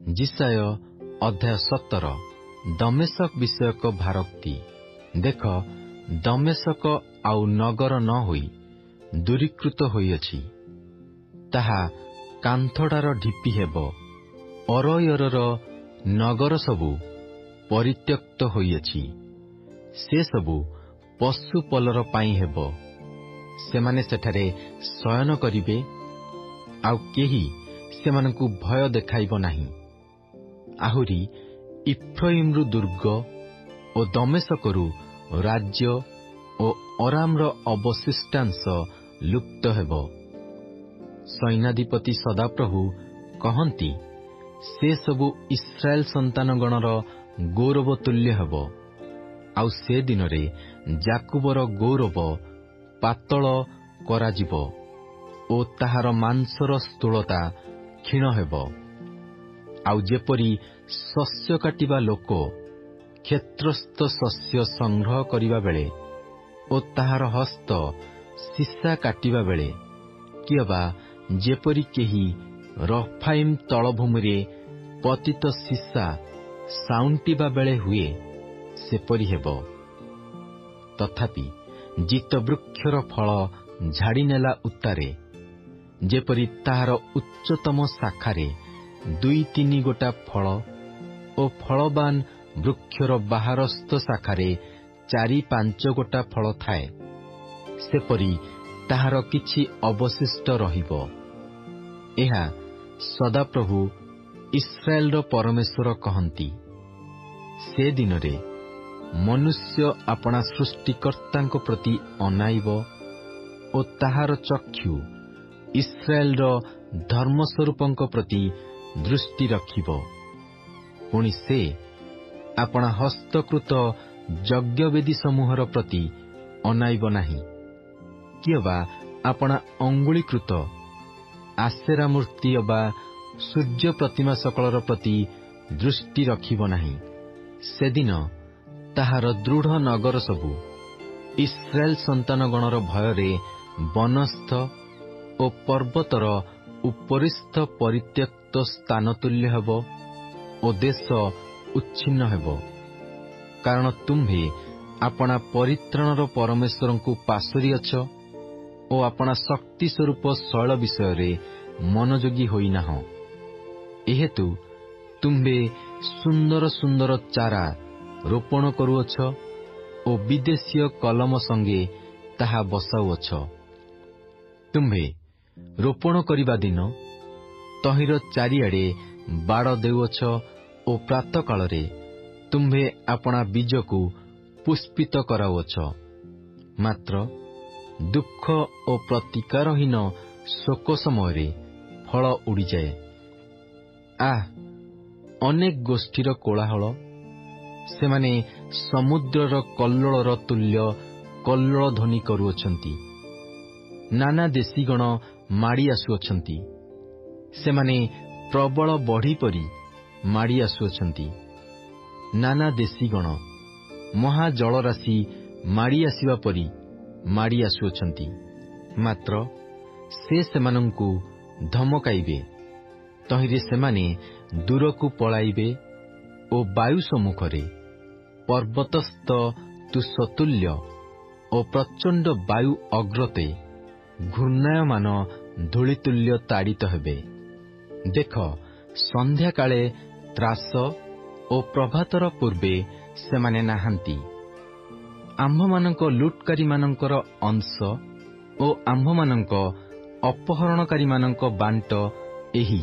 जिसाय अध्याय 17 दमेशक विषयक भारोक्ति। देख, दमेशक आउ नगर न होई दूरीकृत होइअछि, ताहा कांथडार ढिपि हेब। अरोयरर नगर सबु परित्यक्त होइअछि, से सबु पशुपलर पाई हेब। सेमाने सेठारे शयन करिबे, आउ केही सेमानंकु भय देखाइब नाही। आहुरी इफ्राइमरु दुर्ग ओ दमेशकरु राज्य ओ अरामर अवशिष्टांश लुप्त हेब। सैन्याधिपति सदाप्रभु कहन्ति, से सबु इस्राएल सन्तानगणर गौरव तुल्य हेब। आउ से दिनरे जाकुबर गौरव पातळ कराजिब ओ ताहार मांसर स्थूलता क्षीण हेब। आउ जेपरि शस्य काटिबा लोक क्षेत्रस्थ शस्य संग्रह करिबा बेले ओ ताहार हस्त सीसा काटिबा बेले, कियबा जेपरि केही रफाइम तळभूमिरे पतित सीसा साउंटिबा बेले हुए, सेपरि हेब। तथापि जितवृक्षर फल झाड़ी नेला उत्तारे, जेपरि ताहार उच्चतम शाखारे 2-3 गोटा फल ओ फलवान वृक्षर बाहारस्थ शाखारे 4-5 गोटा फल थाए, सेपरि ताहार किछि अवशिष्ट रहिब। एहा सदाप्रभु इस्राएलर परमेश्वर कहन्ति, से दिनरे मनुष्य आपणा सृष्टिकर्तांक प्रति अनाइब ओ ताहार चक्षु इस्राएलर धर्मस्वरूपंक प्रति दृष्टि रखिब। पुणी से आपणा हस्तकृत यज्ञवेदी समूहर प्रति अनाइब नाही, कियबा आपणा अंगुलीकृत आसेरा मूर्ति अबा सूर्य प्रतिमा सकलर प्रति दृष्टि रखिब नाही। सेदिन ताहार दृढ़ नगर सबु इस्राएल सन्तानगणर भୟରେ वनस्थ ओ पर्वतर उपरिस्थ परित्यक्त स्थान तुल्य हेब ओ देश उच्छिन्न हेब। कारण तुम्हे आपणा परित्राणर परमेश्वरंकु पासोरिअछ ओ आपणा शक्ति स्वरूप शैल विषय मनोयोगी होइनाह। एहेतु तुम्हे सुंदर सुंदर चारा रोपण करुअछ ओ विदेशीय कलम संगे ताहा बसाउअछ। तुम्हे रोपण करिबा दिन तहिर चारिआडे बाड़ देउअछ ओ प्रातः कालरे तुम्हे आपणा बीजकु पुष्पित कराउअछ। मात्र दुख ओ प्रतिकारहीन शोक समयरे फल उड़ी जाए। अनेक गोष्ठीर कोलाहल, सेमाने समुद्रर कल्लोळर तुल्य कल्लोळ ध्वनि करुअछन्ति। नाना देशीगण माड़ी आसुअछन्ति, सेमाने प्रबल बढ़ी परी माड़ी आसुअछन्ति। नाना देशीगण महाजलराशि माड़ी आसिबा परी माड़ी आसुअछन्ति। मात्र से सेमानंकु धमकाइबे, तहिरे सेमाने दूरकु पलाइबे ओ वायु सम्मुखरे पर्वतस्थ तुषतुल्य ओ प्रचंड वायु अग्रते घूर्णायमान धूलितुल्य ताड़ित हेबे। देख, संध्या काले त्रास ओ प्रभातर पूर्वे सेमाने नाहांती। आम्भमानंक लुटकारी मानंकर अंश ओ आम्भमानंक अपहरणकारी मानंक बांट एही।